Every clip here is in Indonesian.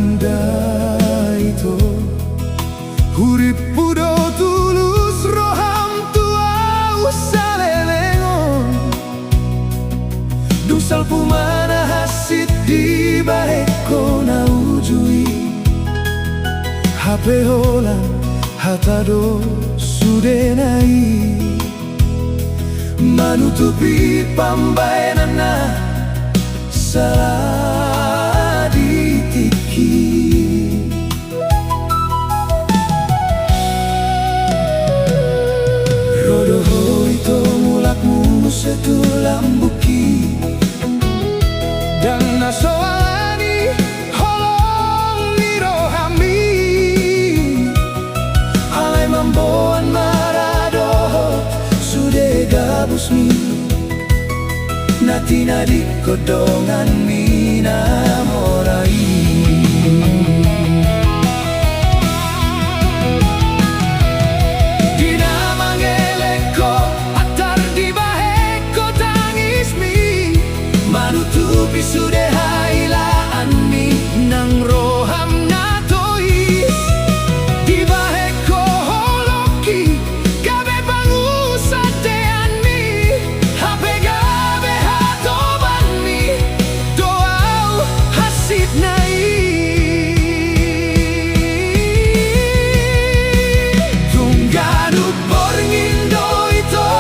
indah itu urip pudo tulus roham tua usalelengon dusal pumana hasit di baheko na ujui hape holan hatado sudenai manutupi pambayanana salah ditiki rodoho itu mulakmu setulang buki dan nasoalani holong ni rohami alai mamboan maradohot sude gabusmi nati nadi kodongan mina morai dina mangeleko atar di baheko tangismi manutupi sude hailaan mi nang roham natoi di baheko holoki gabe pangusatean mi hape gabe hatoban mi doau hasit nai tungganu porngindo ito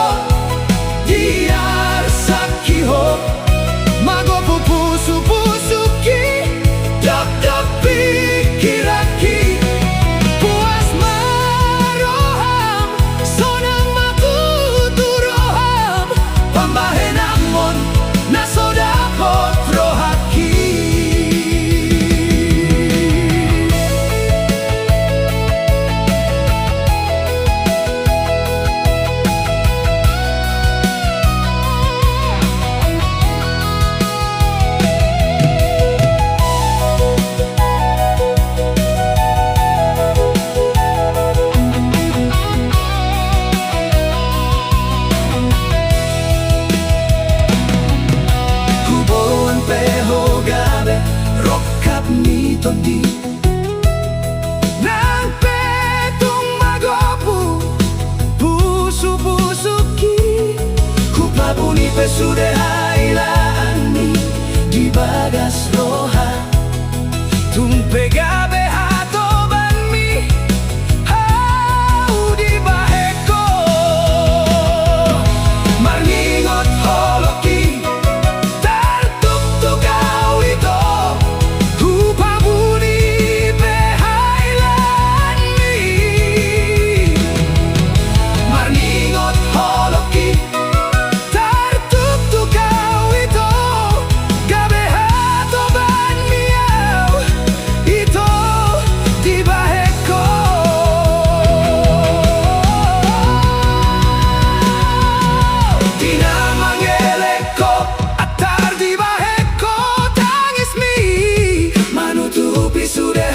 diar sakihop mago pupusu-pusuki dap-dap pikiraki puas maroham sonang makutu roham pambahenamon nasodakot rohaki Kuboan peho gabe rokap ni tondi nang petung magopu pusu-pusuki kupabuni pesude hailaan mi di bagas roha tumpe gabe hatoban mi hau di baheko marningot holoki tartuk kau itu kupabuni behailan mi marningot holoki tartuk kau itu gabe hatoban miau itu di baheko dina mangeleko atar di baheko tangis mi manutupi sude